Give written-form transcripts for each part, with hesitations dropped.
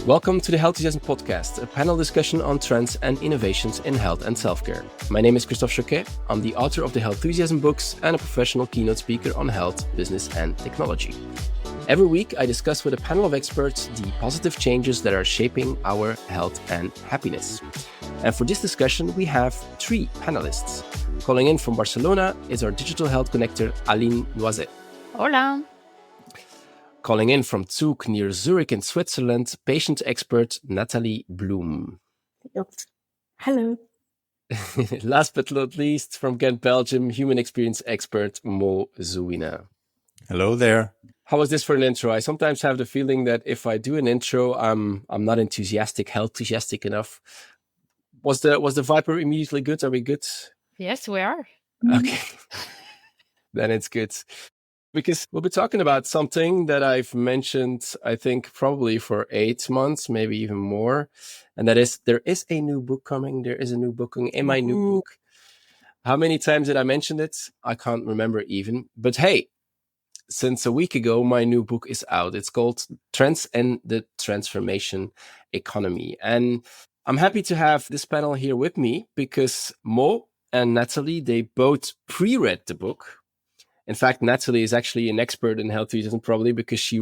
Welcome to the Healthusiasm podcast, a panel discussion on trends and innovations in health and self-care. My name is Christophe Jauquet. I'm the author of the Healthusiasm books and a professional keynote speaker on health, business, and technology. Every week, I discuss with a panel of experts the positive changes that are shaping our health and happiness. And for this discussion, we have three panelists. Calling in from Barcelona is our digital health connector, Aline Loiset. Hola. Calling in from Zug near Zurich in Switzerland, patient expert Nathalie Bloom. Hello. Last but not least, from Ghent, Belgium, human experience expert Mo Zouina. Hello there. How was this for an intro? I sometimes have the feeling that if I do an intro, I'm not health-enthusiastic enough. Was the vibe immediately good? Are we good? Yes, we are. Okay. Then it's good. Because we'll be talking about something that I've mentioned, I think, probably for 8 months, maybe even more. And that is, there is a new book coming. There is a new book in my new book. How many times did I mention it? I can't remember even. But hey, since a week ago, my new book is out. It's called Trends and the Transformation Economy. And I'm happy to have this panel here with me because Mo and Nathalie, they both pre-read the book. In fact, Nathalie is actually an expert in Healthusiasm probably because she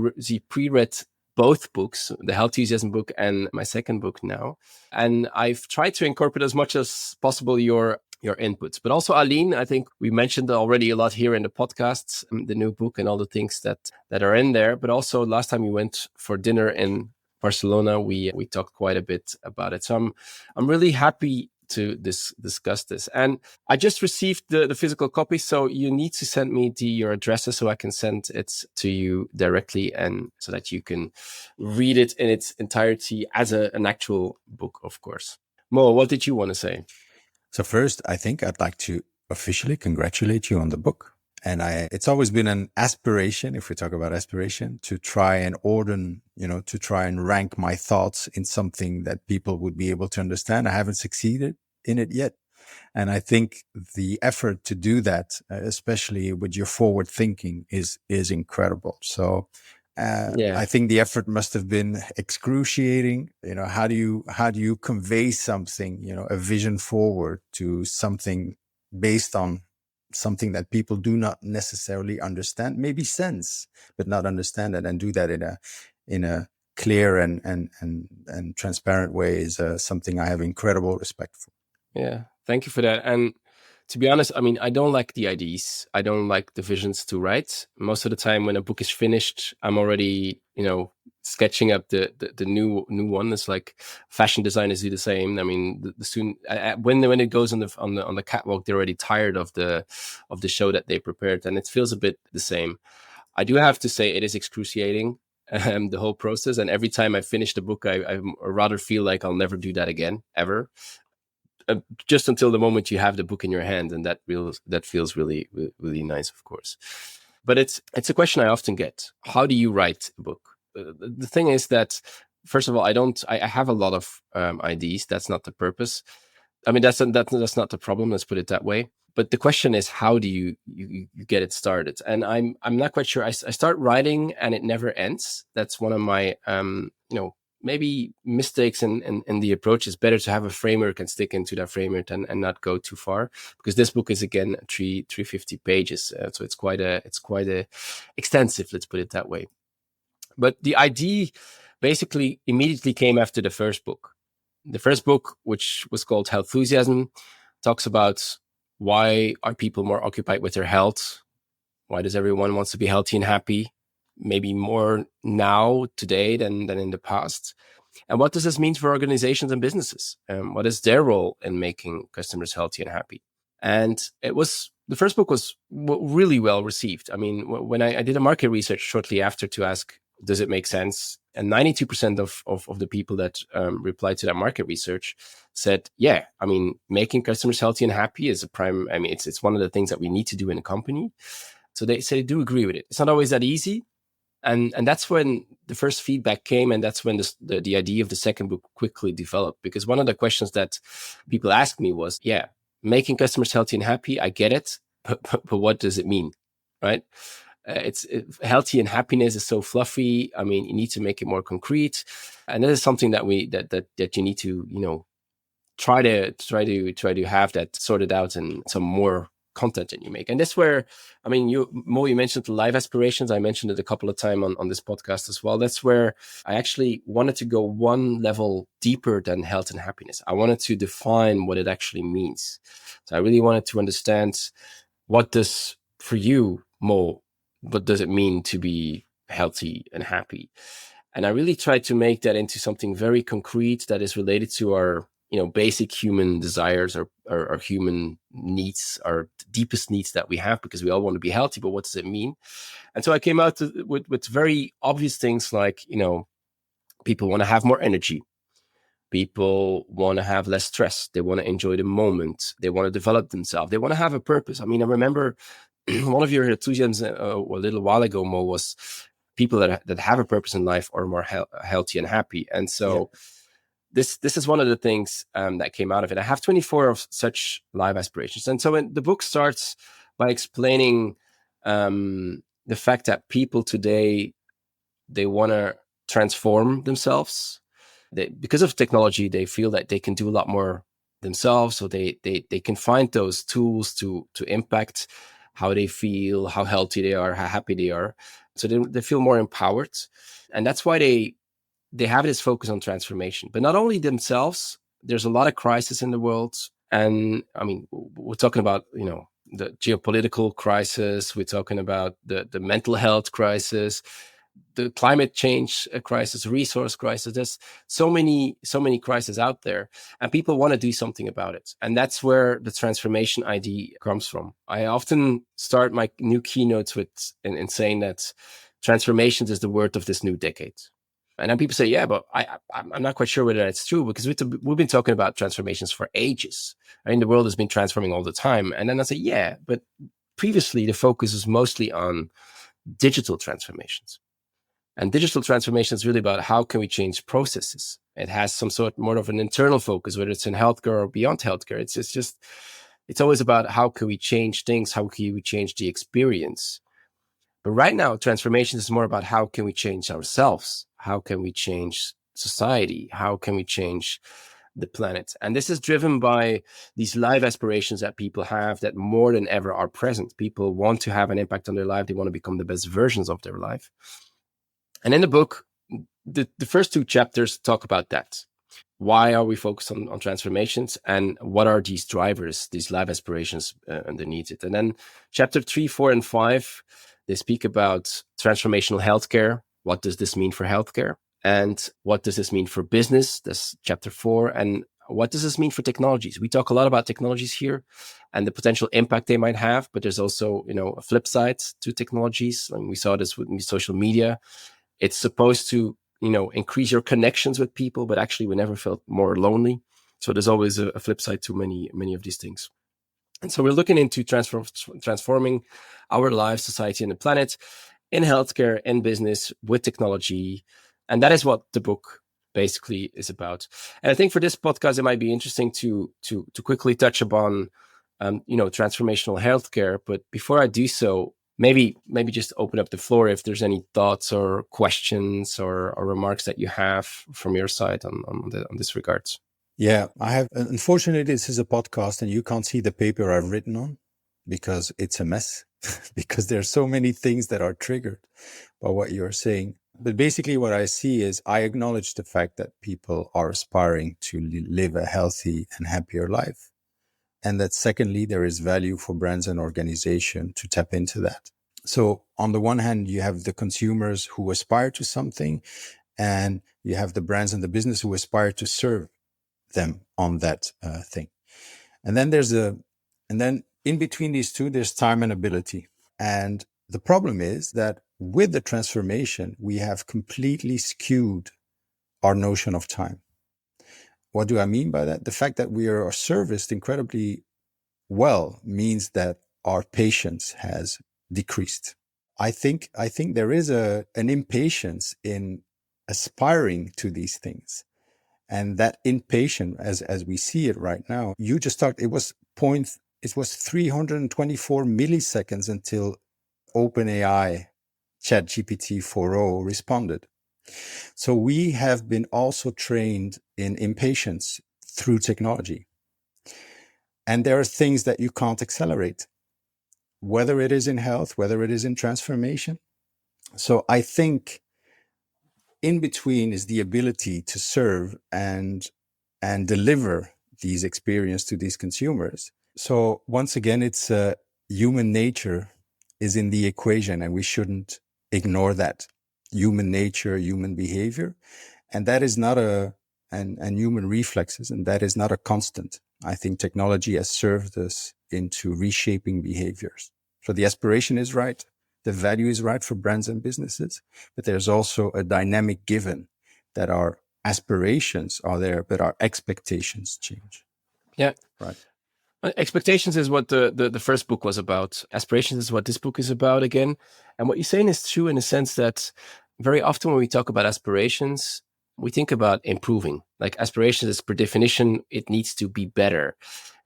pre-read both books, the Healthusiasm book and my second book now. And I've tried to incorporate as much as possible your inputs. But also Aline, I think we mentioned already a lot here in the podcasts, the new book and all the things that are in there. But also last time we went for dinner in Barcelona, we talked quite a bit about it. So I'm really happy to discuss this. And I just received the physical copy, so you need to send me your addresses so I can send it to you directly and so that you can read it in its entirety as an actual book, of course. Mo, what did you want to say? So first, I think I'd like to officially congratulate you on the book. And it's always been an aspiration, if we talk about aspiration, to try and to try and rank my thoughts in something that people would be able to understand. I haven't succeeded in it yet. And I think the effort to do that, especially with your forward thinking, is incredible. So I think the effort must have been excruciating. How do you convey something, a vision forward to something based on something that people do not necessarily understand, maybe sense, but not understand it, and do that in a clear and transparent way is something I have incredible respect for. Yeah, thank you for that. And to be honest, I mean, I don't like the ideas. I don't like the visions to write. Most of the time when a book is finished, I'm already, sketching up the new one. It's like fashion designers do the same. I mean, when it goes on the catwalk, they're already tired of the show that they prepared, and it feels a bit the same. I do have to say it is excruciating, the whole process. And every time I finish the book, I rather feel like I'll never do that again, ever. Just until the moment you have the book in your hand, and that feels really, really nice, of course. But it's a question I often get. How do you write a book? The thing is that, first of all, I have a lot of ideas. That's not the purpose. I mean, that's not the problem. Let's put it that way. But the question is, how do you get it started? And I'm not quite sure. I start writing and it never ends. That's one of my maybe mistakes in the approach. Is better to have a framework and stick into that framework and not go too far, because this book is again 350 pages, so it's quite a extensive. Let's put it that way. But the idea basically immediately came after the first book. The first book, which was called Healthusiasm, talks about why are people more occupied with their health? Why does everyone wants to be healthy and happy? Maybe more now, today, than in the past. And what does this mean for organizations and businesses? What is their role in making customers healthy and happy? And the first book was really well received. I mean, when I did a market research shortly after to ask, does it make sense? And 92% of the people that replied to that market research said, yeah, I mean, making customers healthy and happy is it's one of the things that we need to do in a company. So they do agree with it. It's not always that easy. And that's when the first feedback came, and that's when the idea of the second book quickly developed. Because one of the questions that people asked me was, yeah, making customers healthy and happy, I get it, but what does it mean, right? Healthy and happiness is so fluffy. I mean, you need to make it more concrete, and that is something that you need to try to have that sorted out in some more content that you make. And that's where, I mean, you mentioned the life aspirations. I mentioned it a couple of times on this podcast as well. That's where I actually wanted to go one level deeper than health and happiness. I wanted to define what it actually means. So I really wanted to understand, what does, for you, Mo, what does it mean to be healthy and happy? And I really tried to make that into something very concrete that is related to our basic human desires, or human needs, our deepest needs that we have, because we all want to be healthy, but what does it mean? And so I came out with very obvious things like, people want to have more energy. People want to have less stress. They want to enjoy the moment. They want to develop themselves. They want to have a purpose. I mean, I remember one of your enthusiasms a little while ago, Mo, was people that have a purpose in life are more healthy and happy. And so this is one of the things that came out of it. I have 24 of such life aspirations. And so when the book starts by explaining the fact that people today, they want to transform themselves. Because of technology, they feel that they can do a lot more themselves. So they can find those tools to impact how they feel, how healthy they are, how happy they are. So they feel more empowered. And that's why they have this focus on transformation. But not only themselves, there's a lot of crisis in the world. And I mean, we're talking about, the geopolitical crisis. We're talking about the mental health crisis, the climate change crisis, resource crisis. There's so many crises out there, and people want to do something about it. And that's where the transformation idea comes from. I often start my new keynotes in saying that transformations is the word of this new decade. And then people say, yeah, but I'm not quite sure whether that's true, because we've been talking about transformations for ages. I mean, the world has been transforming all the time. And then I say, yeah, but previously the focus was mostly on digital transformations. And digital transformation is really about how can we change processes. It has some sort more of an internal focus, whether it's in healthcare or beyond healthcare. It's always about how can we change things, how can we change the experience. But right now, transformation is more about how can we change ourselves? How can we change society? How can we change the planet? And this is driven by these life aspirations that people have that more than ever are present. People want to have an impact on their life. They want to become the best versions of their life. And in the book, the first two chapters talk about that. Why are we focused on transformations, and what are these drivers, these life aspirations underneath it? And then chapter 3, 4, and 5, they speak about transformational healthcare. What does this mean for healthcare? And what does this mean for business? That's chapter 4. And what does this mean for technologies? We talk a lot about technologies here and the potential impact they might have, but there's also, a flip side to technologies. And we saw this with social media. It's supposed to, increase your connections with people, but actually we never felt more lonely. So there's always a flip side to many of these things. And so we're looking into transforming our lives, society, and the planet in healthcare and business with technology. And that is what the book basically is about. And I think for this podcast, it might be interesting to quickly touch upon, transformational healthcare. But before I do so, maybe just open up the floor if there's any thoughts or questions or remarks that you have from your side on this regards. Yeah, I have. Unfortunately, this is a podcast and you can't see the paper I've written on because it's a mess, because there's so many things that are triggered by what you're saying. But basically what I see is I acknowledge the fact that people are aspiring to live a healthy and happier life. And that secondly, there is value for brands and organizations to tap into that. So on the one hand, you have the consumers who aspire to something, and you have the brands and the business who aspire to serve them on that thing. And then in between these two, there's time and ability. And the problem is that with the transformation, we have completely skewed our notion of time. What do I mean by that? The fact that we are serviced incredibly well means that our patience has decreased. I think there is an impatience in aspiring to these things. And that impatience, as we see it right now, you just talked, it was 324 milliseconds until OpenAI ChatGPT 4.0 responded. So we have been also trained in impatience through technology. And there are things that you can't accelerate, whether it is in health, whether it is in transformation. So I think in between is the ability to serve and deliver these experiences to these consumers. So once again, it's human nature is in the equation, and we shouldn't ignore that. Human nature, human behavior, and that is not and human reflexes, and that is not a constant. I think technology has served us into reshaping behaviors. So the aspiration is right, the value is right for brands and businesses, but there's also a dynamic given that our aspirations are there, but our expectations change. Yeah. Right. Expectations is what the first book was about. Aspirations is what this book is about again. And what you're saying is true in the sense that very often when we talk about aspirations, we think about improving. Like aspirations is per definition, it needs to be better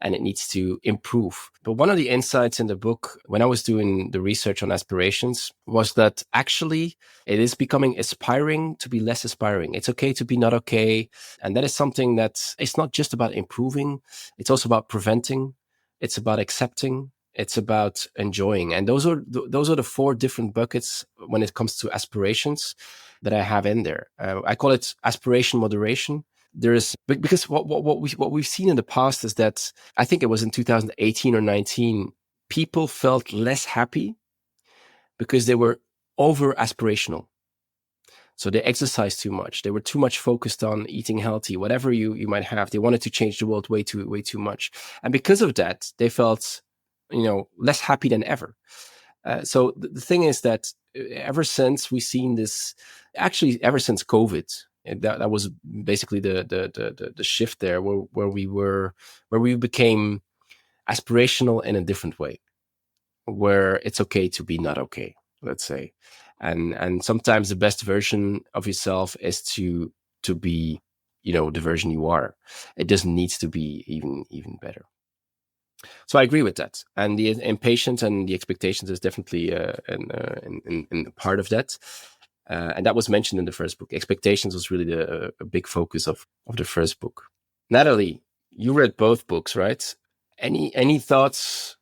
and it needs to improve. But one of the insights in the book, when I was doing the research on aspirations, was that actually it is becoming aspiring to be less aspiring. It's okay to be not okay. And that is something that it's not just about improving. It's also about preventing. It's about accepting. It's about enjoying. And those are the four different buckets when it comes to aspirations that I have in there. I call it aspiration moderation. There's because what we've seen in the past is that I think it was in 2018 or 19, people felt less happy because they were over aspirational. So they exercised too much. They were too much focused on eating healthy, whatever you might have. They wanted to change the world way too much. And because of that, they felt, less happy than ever. So the thing is that ever since we've seen this, actually ever since COVID, that was basically the shift there where we became aspirational in a different way, where it's okay to be not okay, let's say. And sometimes the best version of yourself is to be, the version you are. It doesn't need to be even better. So I agree with that. And the impatience and the expectations is definitely in part of that. And that was mentioned in the first book. Expectations was really a big focus of the first book. Natalie, you read both books, right? Any thoughts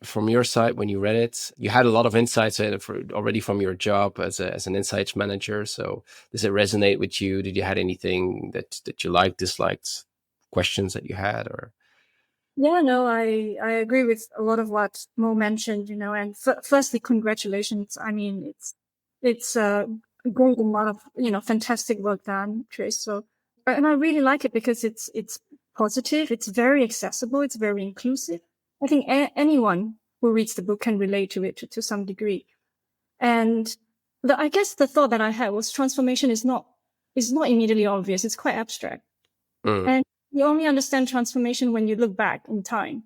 from your side when you read it? You had a lot of insights already from your job as an insights manager. So does it resonate with you? Did you had anything that you liked, disliked, questions that you had, or? Yeah, no, I agree with a lot of what Mo mentioned, and firstly, congratulations. I mean, it's a great amount of, fantastic work done, Trace. So, and I really like it because it's positive. It's very accessible. It's very inclusive. I think anyone who reads the book can relate to it to some degree. And I guess the thought that I had was transformation is not immediately obvious. It's quite abstract. And you only understand transformation when you look back in time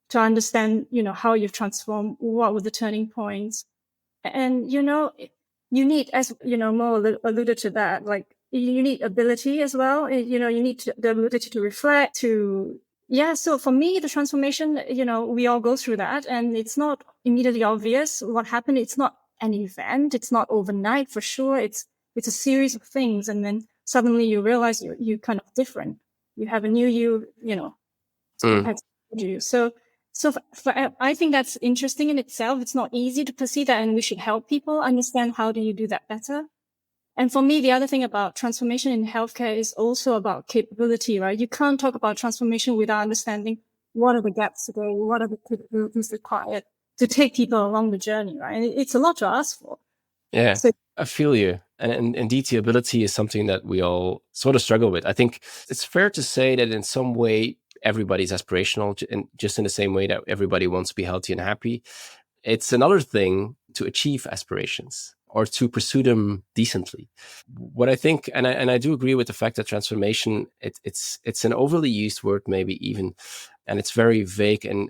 to understand, how you've transformed, what were the turning points. And, you need, as, Mo alluded to that, like you need ability as well. You need the ability to reflect, so for me, the transformation, we all go through that and it's not immediately obvious what happened. It's not an event. It's not overnight for sure. It's a series of things. And then suddenly you realize you're kind of different. You have a new you. So I think that's interesting in itself. It's not easy to perceive that, and we should help people understand how do you do that better. And for me, the other thing about transformation in healthcare is also about capability, right? You can't talk about transformation without understanding what are the gaps today, what are the capabilities required to take people along the journey, right? And it's a lot to ask for. Yeah, so, I feel you. And indeed, the ability is something that we all sort of struggle with. I think it's fair to say that in some way, everybody's aspirational, and just in the same way that everybody wants to be healthy and happy. It's another thing to achieve aspirations or to pursue them decently. What I think, and I do agree with the fact that transformation, it's an overly used word, maybe even, and it's very vague in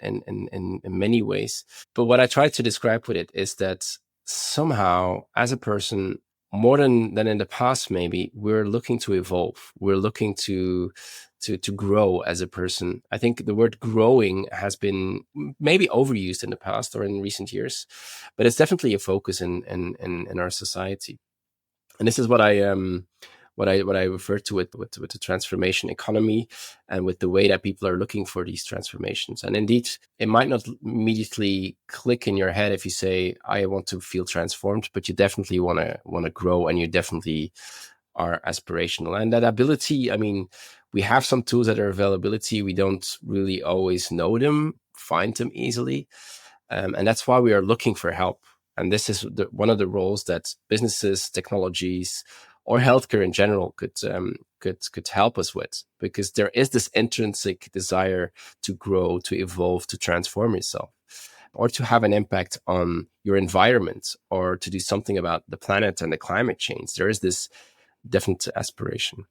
many ways. But what I try to describe with it is that somehow, as a person, more than in the past, maybe we're looking to evolve. We're looking to grow as a person. I think the word growing has been maybe overused in the past or in recent years, but it's definitely a focus in our society. And this is what I refer to with the transformation economy, and with the way that people are looking for these transformations. And indeed, it might not immediately click in your head if you say, I want to feel transformed, but you definitely want to grow, and you definitely are aspirational. And that ability, I mean, we have some tools at our availability. We don't really always know them, find them easily. And that's why we are looking for help. And this is one of the roles that businesses, technologies, or healthcare in general could help us with, because there is this intrinsic desire to grow, to evolve, to transform yourself, or to have an impact on your environment, or to do something about the planet and the climate change. There is this definite aspiration.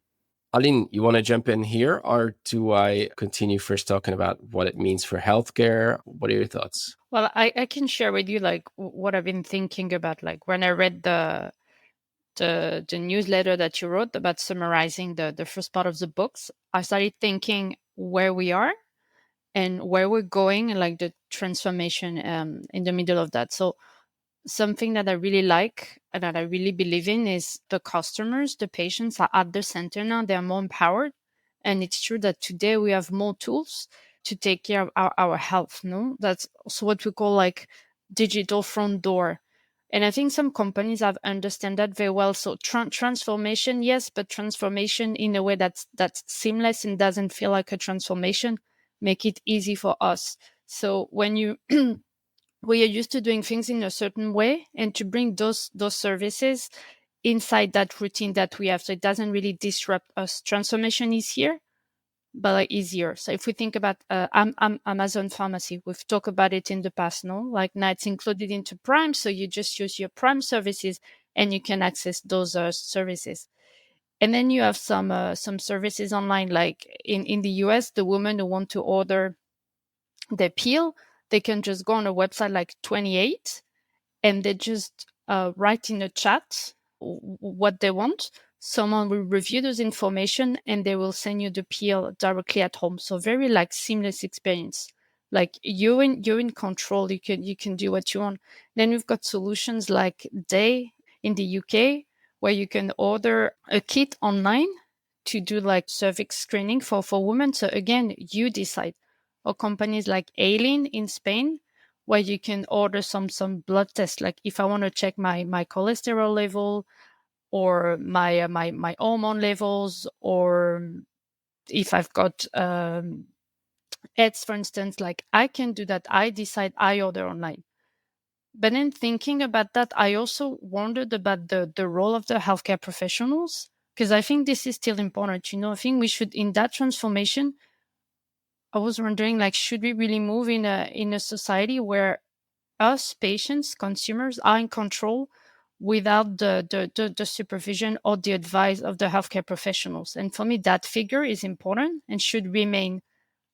Aline, you want to jump in here, or do I continue first talking about what it means for healthcare? What are your thoughts? Well, I can share with you like what I've been thinking about, like when I read the newsletter that you wrote about summarizing the first part of the books. I started thinking where we are and where we're going, and like the transformation in the middle of that. So something that I really like and that I really believe in is the customers, the patients are at the center now. They're more empowered. And it's true that today we have more tools to take care of our health. No, that's also what we call like digital front door. And I think some companies have understand that very well. So transformation, yes, but transformation in a way that's seamless and doesn't feel like a transformation. Make it easy for us. So when you we are used to doing things in a certain way, and to bring those services inside that routine that we have, so it doesn't really disrupt us. Transformation is here, but like easier. So if we think about Amazon Pharmacy, we've talked about it in the past, no? Like now it's included into Prime, so you just use your Prime services and you can access those services. And then you have some services online, like in the US, the women who want to order their pill, they can just go on a website like 28, and they just write in a chat what they want. Someone will review those information and they will send you the pill directly at home. So very like seamless experience. Like you're in control. You can do what you want. Then we've got solutions like Day in the UK, where you can order a kit online to do like cervix screening for women. So again, you decide. Or companies like Aileen in Spain, where you can order some blood tests. Like if I want to check my cholesterol level, or my my hormone levels, or if I've got AIDS, for instance, like I can do that. I decide, I order online. But in thinking about that, I also wondered about the role of the healthcare professionals, because I think this is still important. I think we should, in that transformation, I was wondering, like, should we really move in a society where us patients, consumers, are in control without the supervision or the advice of the healthcare professionals? And for me, that figure is important and should remain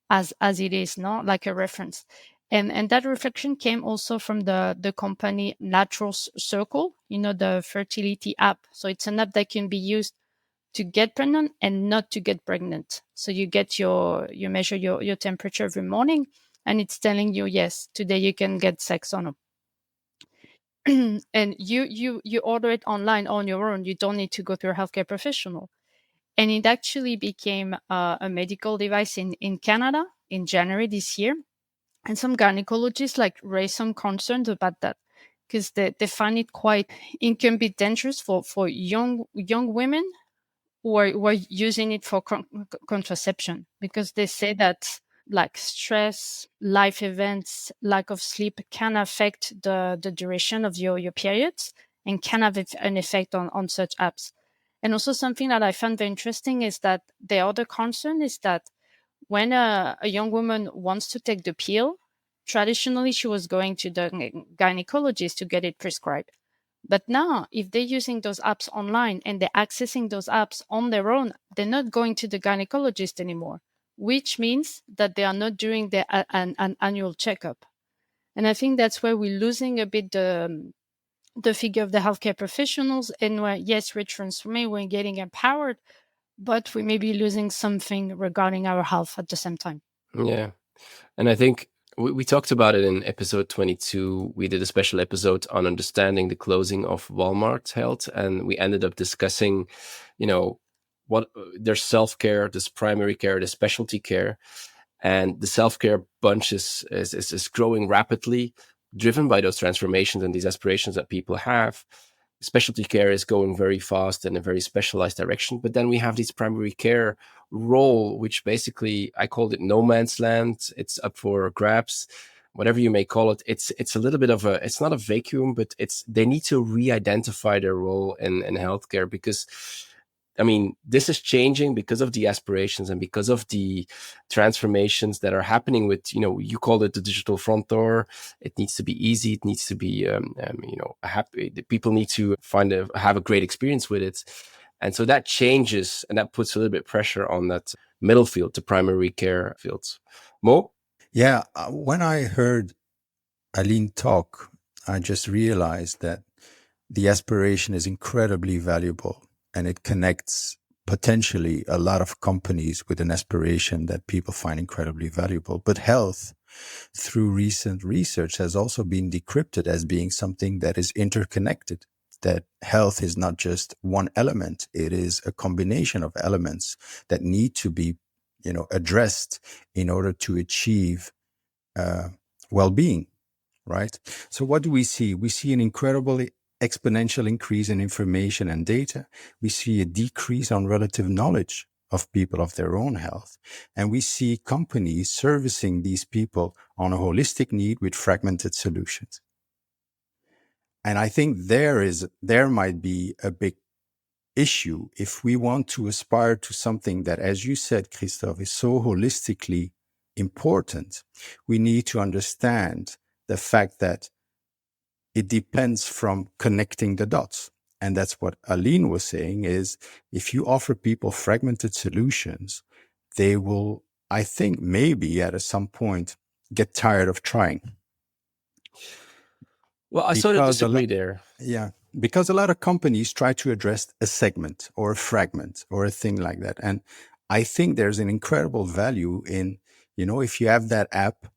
as it is, not like a reference. And that reflection came also from the company Natural Circle, the fertility app. So it's an app that can be used to get pregnant and not to get pregnant. So you measure your temperature every morning, and it's telling you, yes, today you can get sex or no. And you order it online on your own. You don't need to go through a healthcare professional. And it actually became a medical device in Canada in January this year. And some gynecologists raised some concerns about that, because they find it can be dangerous for young women who are using it for contraception, because they say that like stress, life events, lack of sleep can affect the duration of your periods, and can have an effect on such apps. And also something that I found very interesting is that the other concern is that when a young woman wants to take the pill, traditionally she was going to the gynecologist to get it prescribed. But now, if they're using those apps online and they're accessing those apps on their own, they're not going to the gynecologist anymore, which means that they are not doing an annual checkup. And I think that's where we're losing a bit the figure of the healthcare professionals, and we're transforming, we're getting empowered, but we may be losing something regarding our health at the same time. Yeah. And I think we talked about it in episode 22. We did a special episode on understanding the closing of Walmart Health, and we ended up discussing, what there's self-care, there's primary care, there's specialty care, and the self-care bunch is growing rapidly, driven by those transformations and these aspirations that people have. Specialty care is going very fast in a very specialized direction. But then we have this primary care role, which basically I called it no man's land. It's up for grabs, whatever you may call it. It's a little bit of it's not a vacuum, but they need to re-identify their role in healthcare, because I mean, this is changing because of the aspirations and because of the transformations that are happening with, you call it the digital front door. It needs to be easy. It needs to be, happy. The people need to have a great experience with it. And so that changes, and that puts a little bit of pressure on that middle field, the primary care fields. Mo? Yeah, when I heard Aline talk, I just realized that the aspiration is incredibly valuable, and it connects potentially a lot of companies with an aspiration that people find incredibly valuable. But health, through recent research, has also been decrypted as being something that is interconnected, that health is not just one element. It is a combination of elements that need to be, addressed in order to achieve well-being, right? So what do we see? We see an incredibly exponential increase in information and data. We see a decrease on relative knowledge of people of their own health. And we see companies servicing these people on a holistic need with fragmented solutions. And I think there might be a big issue if we want to aspire to something that, as you said, Christophe, is so holistically important. We need to understand the fact that it depends from connecting the dots. And that's what Aline was saying, is if you offer people fragmented solutions, they will, I think, maybe at some point get tired of trying. Well, I sort of disagree there. Yeah, because a lot of companies try to address a segment or a fragment or a thing like that. And I think there's an incredible value in, if you have that app,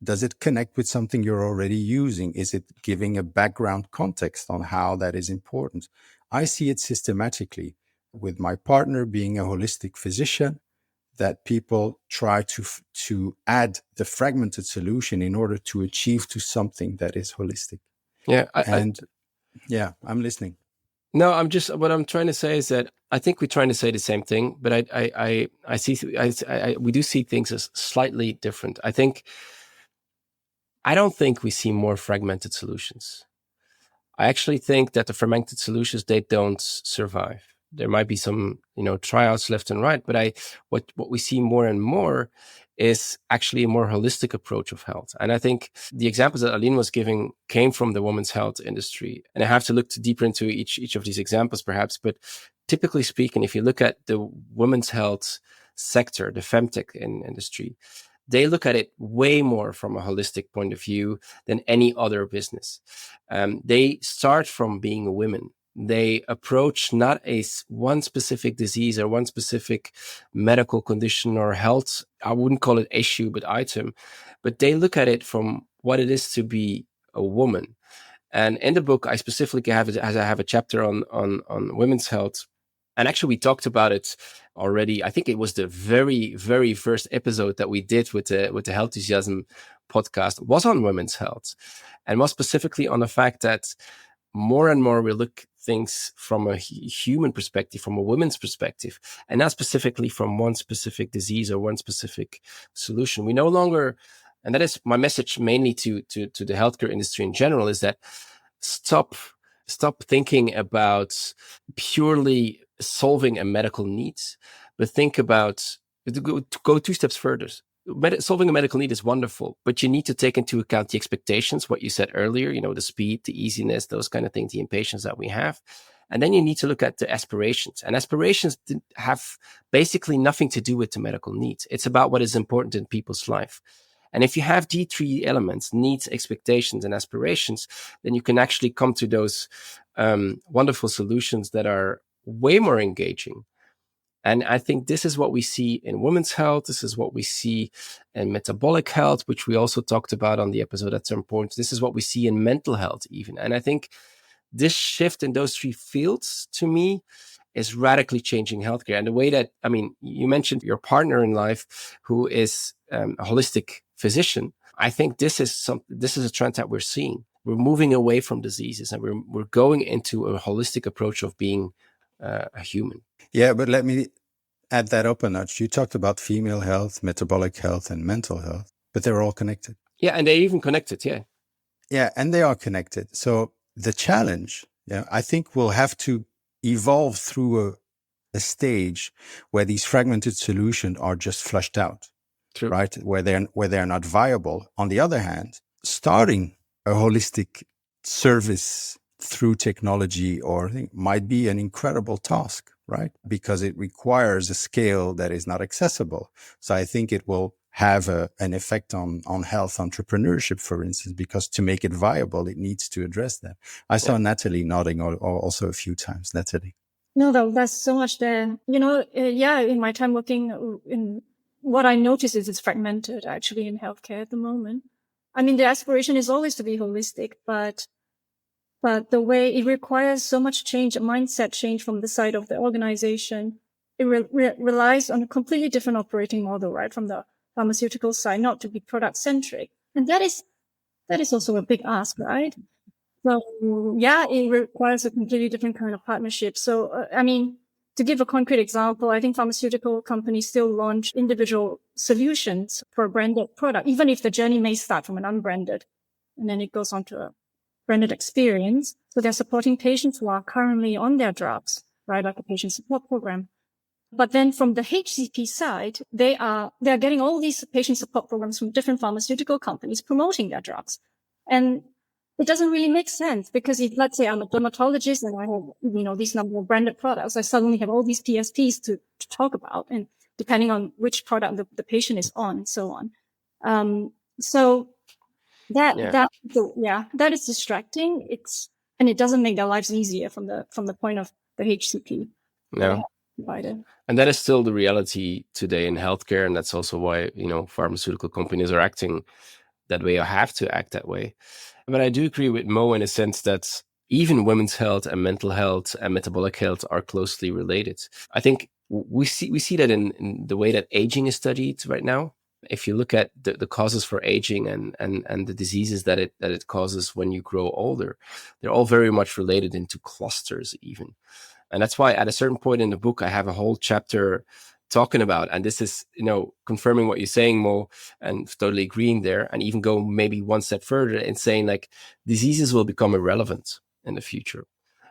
does it connect with something you're already using? Is it giving a background context on how that is important? I see it systematically with my partner being a holistic physician, that people try to add the fragmented solution in order to achieve to something that is holistic. Yeah. I'm listening. No, what I'm trying to say is that I think we're trying to say the same thing, but we do see things as slightly different. I don't think we see more fragmented solutions. I actually think that the fragmented solutions, they don't survive. There might be some, tryouts left and right, but what we see more and more is actually a more holistic approach of health. And I think the examples that Aline was giving came from the women's health industry. And I have to look deeper into each of these examples perhaps, but typically speaking, if you look at the women's health sector, the femtech industry, they look at it way more from a holistic point of view than any other business. They start from being women. They approach not one specific disease or one specific medical condition or health, I wouldn't call it issue, but item, but they look at it from what it is to be a woman. And in the book, I specifically have a chapter on women's health. And actually, we talked about it already. I think it was the very, very first episode that we did with the Healthusiasm podcast was on women's health, and was specifically on the fact that more and more we look things from a human perspective, from a woman's perspective, and not specifically from one specific disease or one specific solution. We no longer, and that is my message mainly to the healthcare industry in general, is that stop thinking about purely solving a medical need, but think about to go two steps further. Solving a medical need is wonderful, but you need to take into account the expectations, what you said earlier, the speed, the easiness, those kind of things, the impatience that we have. And then you need to look at the aspirations. And aspirations have basically nothing to do with the medical needs. It's about what is important in people's life. And if you have these three elements, needs, expectations, and aspirations, then you can actually come to those wonderful solutions that are way more engaging. And I think this is what we see in women's health. This is what we see in metabolic health, which we also talked about on the episode at some point. This is what we see in mental health even. And I think this shift in those three fields, to me, is radically changing healthcare. And the way that, I mean, you mentioned your partner in life who is a holistic physician. I think this is a trend that we're seeing. We're moving away from diseases and we're going into a holistic approach of being a human. Yeah, but let me add that up a notch. You talked about female health, metabolic health, and mental health, but they're all connected. Yeah, and they're even connected, yeah. Yeah, and they are connected. So the challenge, I think we'll have to evolve through a stage where these fragmented solutions are just flushed out. True. Right? Where they're not viable. On the other hand, starting a holistic service through technology might be an incredible task, right? Because it requires a scale that is not accessible. So I think it will have an effect on health entrepreneurship, for instance, because to make it viable, it needs to address that. I saw Natalie nodding also a few times. Natalie. No, that's so much there. In my time working in what I notice is it's fragmented actually in healthcare at the moment. I mean, the aspiration is always to be holistic, but the way it requires so much change, a mindset change from the side of the organization. It relies on a completely different operating model, right? From the pharmaceutical side, not to be product centric. And that is also a big ask, right? So it requires a completely different kind of partnership. So, to give a concrete example, I think pharmaceutical companies still launch individual solutions for a branded product, even if the journey may start from an unbranded and then it goes on to a branded experience. So they're supporting patients who are currently on their drugs, right? Like a patient support program. But then from the HCP side, they are getting all these patient support programs from different pharmaceutical companies promoting their drugs. And it doesn't really make sense because if, let's say, I'm a dermatologist and I have, these number of branded products, I suddenly have all these PSPs to talk about, and depending on which product the patient is on and so on. That is distracting. And it doesn't make their lives easier from the point of the HCP. No. And that is still the reality today in healthcare. And that's also why, pharmaceutical companies are acting that way or have to act that way. But I do agree with Mo in a sense that even women's health and mental health and metabolic health are closely related. I think we see that in the way that aging is studied right now. If you look at the causes for aging and the diseases that it causes when you grow older, they're all very much related into clusters even. And that's why at a certain point in the book, I have a whole chapter talking about, and this is, confirming what you're saying, Mo, and totally agreeing there, and even go maybe one step further and saying like diseases will become irrelevant in the future,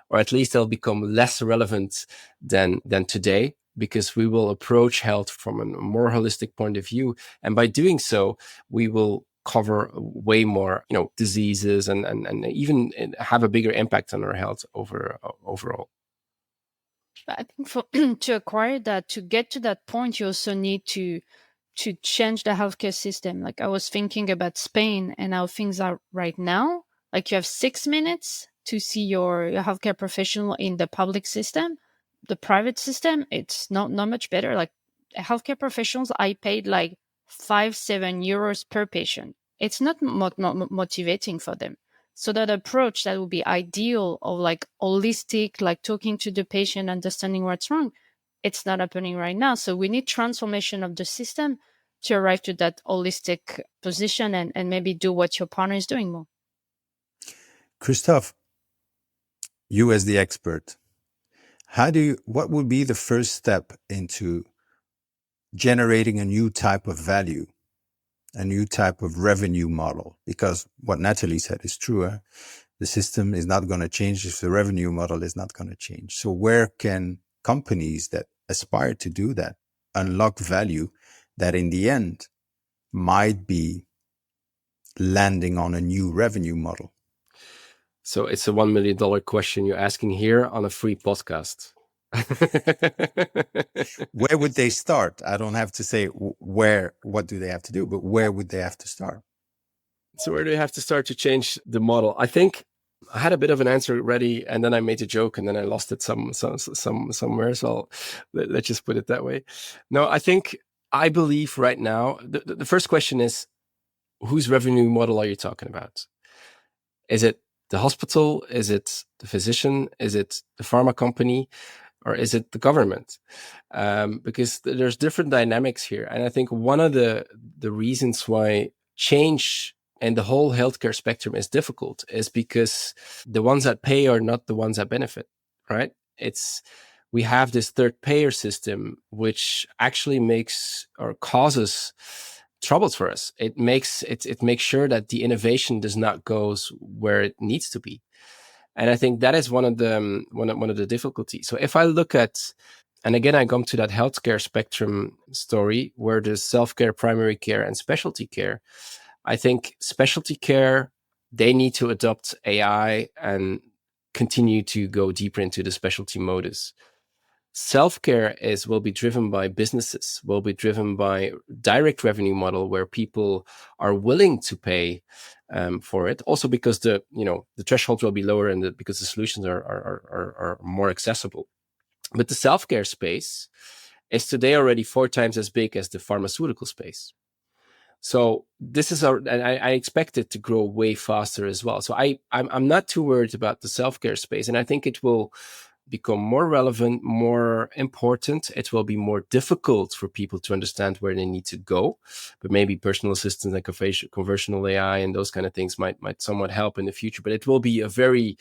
or at least they'll become less relevant than today, because we will approach health from a more holistic point of view. And by doing so, we will cover way more, diseases and even have a bigger impact on our health overall. But I think to acquire that, to get to that point, you also need to change the healthcare system. Like I was thinking about Spain and how things are right now. Like you have 6 minutes to see your healthcare professional in the public system. The private system, it's not much better. Like healthcare professionals, I paid like 5-7 euros per patient. It's not motivating for them. So that approach that would be ideal of like holistic, like talking to the patient, understanding what's wrong, it's not happening right now. So we need transformation of the system to arrive to that holistic position and maybe do what your partner is doing more. Christophe, you as the expert, what would be the first step into generating a new type of value, a new type of revenue model? Because what Natalie said is true. The system is not going to change if the revenue model is not going to change. So where can companies that aspire to do that unlock value that in the end might be landing on a new revenue model? So it's a $1 million question you're asking here on a free podcast. Where would they start? I don't have to say what do they have to do, but where would they have to start? So where do you have to start to change the model? I think I had a bit of an answer ready, and then I made a joke, and then I lost it somewhere. So let's just put it that way. No, I believe right now the first question is, whose revenue model are you talking about? Is it the hospital? Is it the physician? Is it the pharma company? Or is it the government? Because there's different dynamics here. And I think one of the reasons why change in the whole healthcare spectrum is difficult is because the ones that pay are not the ones that benefit, right? We have this third payer system, which actually makes or causes troubles for us. It makes sure that the innovation does not go where it needs to be. And I think that is one of the difficulties. So if I look at, and again, I come to that healthcare spectrum story where there's self-care, primary care, and specialty care. I think specialty care, they need to adopt AI and continue to go deeper into the specialty modus. Self-care will be driven by businesses, will be driven by direct revenue model where people are willing to pay for it. Also because the thresholds will be lower and because the solutions are more accessible. But the self-care space is today already 4 times as big as the pharmaceutical space. So this is and I expect it to grow way faster as well. So I'm not too worried about the self-care space, and I think it will become more relevant, more important. It will be more difficult for people to understand where they need to go, but maybe personal assistance and conversational AI and those kind of things might somewhat help in the future. But it will be a very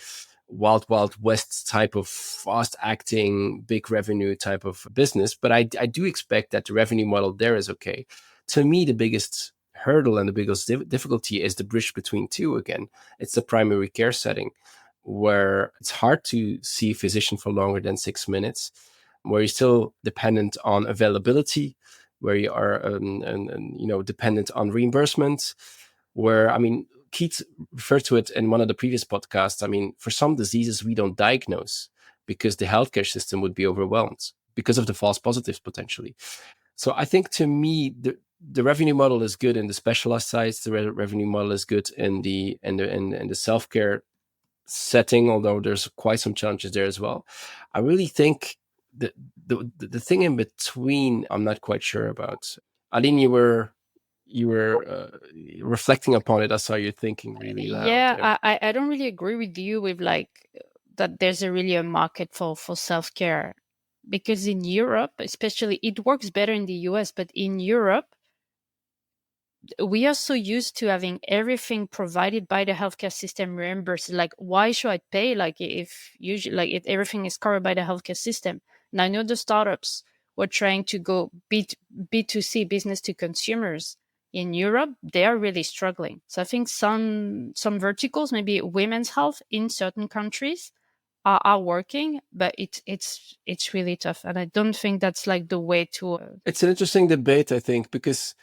wild west type of fast acting, big revenue type of business. But I do expect that the revenue model there is okay. To me, the biggest hurdle and the biggest difficulty is the bridge between two again. It's the primary care setting, where it's hard to see a physician for longer than 6 minutes, where you're still dependent on availability, where you are dependent on reimbursement, where, I mean, Keith referred to it in one of the previous podcasts. I mean, for some diseases, we don't diagnose because the healthcare system would be overwhelmed because of the false positives potentially. So I think, to me, the revenue model is good in the specialized sites. The revenue model is good in the self-care setting, although there's quite some challenges there as well. I really think the thing in between, I'm not quite sure about. Aline, you were reflecting upon it. I saw you thinking really loud. Yeah, I don't really agree with you with that there's really a market for self-care, because in Europe, especially, it works better in the US, but in Europe, we are so used to having everything provided by the healthcare system reimbursed. Like, why should I pay? If everything is covered by the healthcare system. And I know the startups were trying to go B2C, business to consumers. In Europe, they are really struggling. So I think some verticals, maybe women's health in certain countries, are working, but it's really tough. And I don't think that's the way to. It's an interesting debate, I think, because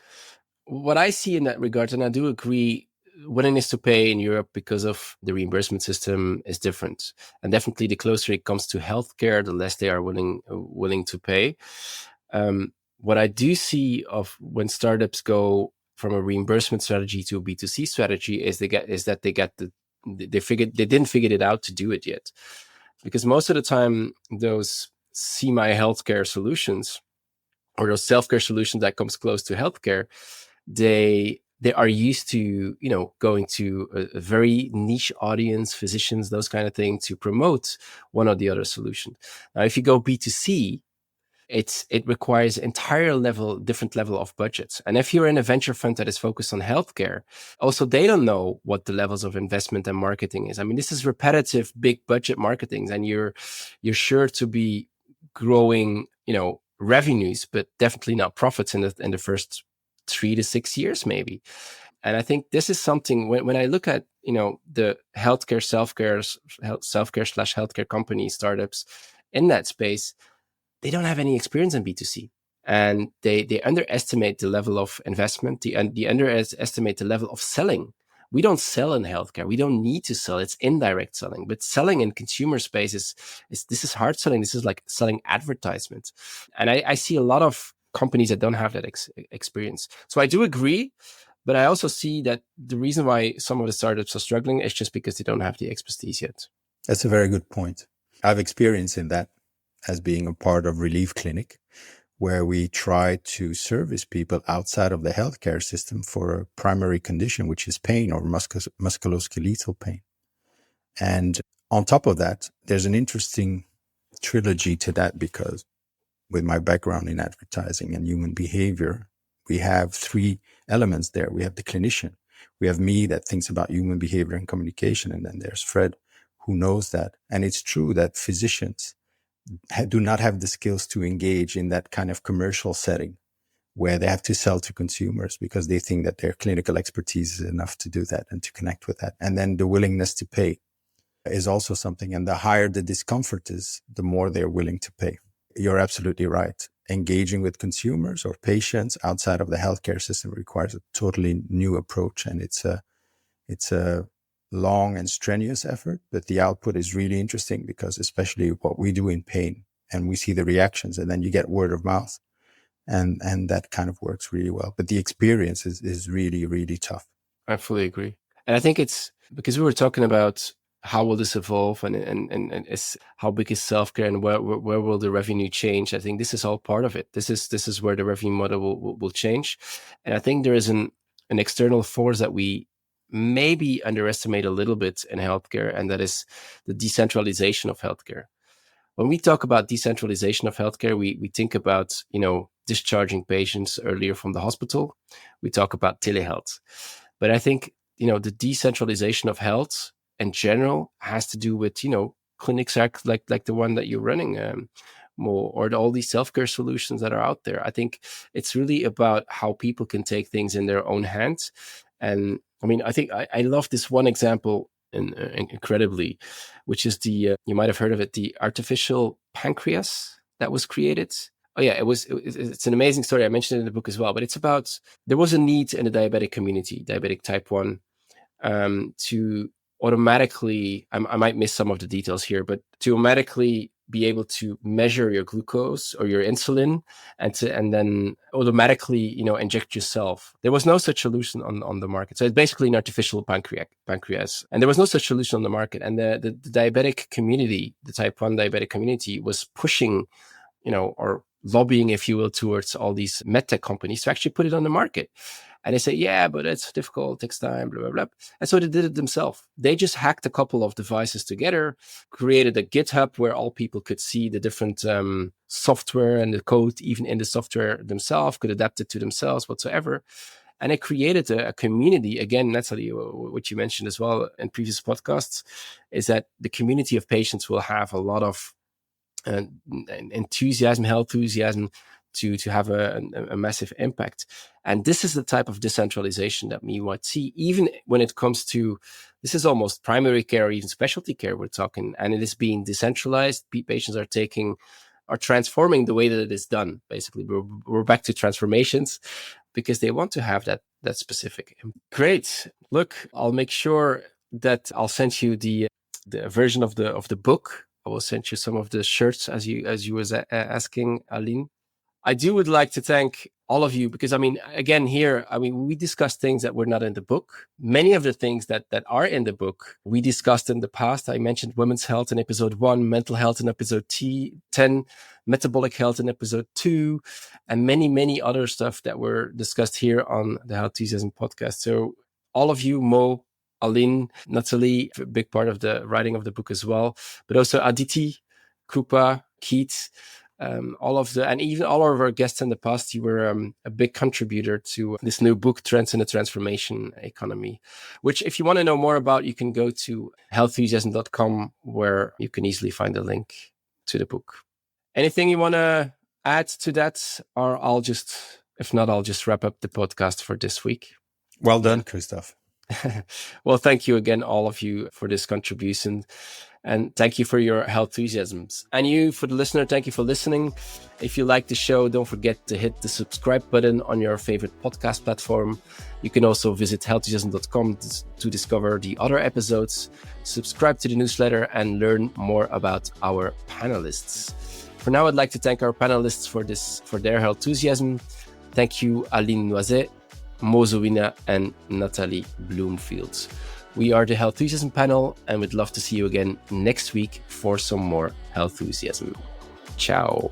what I see in that regard, and I do agree, willingness to pay in Europe because of the reimbursement system is different. And definitely the closer it comes to healthcare, the less they are willing to pay. What I do see of when startups go from a reimbursement strategy to a B2C strategy is they didn't figure it out to do it yet. Because most of the time, those semi-healthcare solutions or those self-care solutions that comes close to healthcare, they are used to, going to a very niche audience, physicians, those kind of things, to promote one or the other solution. Now, if you go B2C, it requires different level of budgets. And if you're in a venture fund that is focused on healthcare, also they don't know what the levels of investment and marketing is. I mean, this is repetitive, big budget marketing, and you're sure to be growing, revenues, but definitely not profits in the first 3 to 6 years, maybe. And I think this is something when I look at, the healthcare, self-care/healthcare companies, startups in that space, they don't have any experience in B2C, and they underestimate the level of investment, they underestimate the level of selling, we don't sell in healthcare. We don't need to sell. It's indirect selling. But selling in consumer space this is hard selling. This is like selling advertisements. And I see a lot of companies that don't have that experience. So I do agree, but I also see that the reason why some of the startups are struggling is just because they don't have the expertise yet. That's a very good point. I've experience in that as being a part of Relief Clinic, where we try to service people outside of the healthcare system for a primary condition, which is pain or musculoskeletal pain. And on top of that, there's an interesting trilogy to that, because with my background in advertising and human behavior, we have three elements there. We have the clinician. We have me that thinks about human behavior and communication. And then there's Fred, who knows that. And it's true that physicians do not have the skills to engage in that kind of commercial setting where they have to sell to consumers, because they think that their clinical expertise is enough to do that and to connect with that. And then the willingness to pay is also something. And the higher the discomfort is, the more they're willing to pay. You're absolutely right. Engaging with consumers or patients outside of the healthcare system requires a totally new approach. And it's a long and strenuous effort, but the output is really interesting, because especially what we do in pain, and we see the reactions, and then you get word of mouth, and that kind of works really well. But the experience is really, really tough. I fully agree. And I think it's because we were talking about how will this evolve, and how big is self-care, and where will the revenue change. I think this is all part of it. This is where the revenue model will change. And I think there is an external force that we maybe underestimate a little bit in healthcare, and that is the decentralization of healthcare. When we talk about decentralization of healthcare, we think about, discharging patients earlier from the hospital. We talk about telehealth. But I think, the decentralization of health in general has to do with, clinics like the one that you're running, or all these self-care solutions that are out there. I think it's really about how people can take things in their own hands. And I mean, I think I love this one example incredibly, which is you might have heard of it, the artificial pancreas that was created. Oh yeah, it's an amazing story. I mentioned it in the book as well, but it's about, there was a need in the diabetic community, diabetic type 1, to automatically, I might miss some of the details here, but to automatically be able to measure your glucose or your insulin, and then automatically, inject yourself. There was no such solution on the market. So it's basically an artificial pancreas. And there was no such solution on the market. And the diabetic community, the type 1 diabetic community, was pushing, or lobbying, if you will, towards all these medtech companies to actually put it on the market. And they say, yeah, but it's difficult, it takes time, blah, blah, blah. And so they did it themselves. They just hacked a couple of devices together, created a GitHub where all people could see the different software and the code, even in the software themselves, could adapt it to themselves, whatsoever. And it created a community. Again, Natalie, what you mentioned as well in previous podcasts, is that the community of patients will have a lot of enthusiasm, healthusiasm, to have a massive impact. And this is the type of decentralization that we might see, even when it comes to, this is almost primary care or even specialty care we're talking, and it is being decentralized. Patients are transforming the way that it is done. Basically, we're back to transformations, because they want to have that specific. Great. Look, I'll make sure that I'll send you the version of the book. I will send you some of the shirts as you was asking, Aline. I would like to thank all of you, because again, here, we discussed things that were not in the book. Many of the things that are in the book, we discussed in the past. I mentioned women's health in episode 1, mental health in episode 10, metabolic health in episode 2, and many, many other stuff that were discussed here on the Healthusiasm podcast. So all of you, Mo, Aline, Natalie, a big part of the writing of the book as well, but also Aditi, Krupa, Keith, and even all of our guests in the past, you were a big contributor to this new book, Trends in the Transformation Economy, which if you want to know more about, you can go to healthusiasm.com, where you can easily find a link to the book. Anything you want to add to that? Or if not, I'll just wrap up the podcast for this week. Well done, Christophe. Well, thank you again, all of you, for this contribution. And thank you for your Healthusiasms. And you, for the listener, thank you for listening. If you like the show, don't forget to hit the subscribe button on your favorite podcast platform. You can also visit healthusiasm.com to discover the other episodes, subscribe to the newsletter, and learn more about our panelists. For now, I'd like to thank our panelists for their Healthusiasm. Thank you, Aline Noiset, Mozowina, and Nathalie Bloomfield. We are the Healthusiasm panel, and we'd love to see you again next week for some more Healthusiasm. Ciao.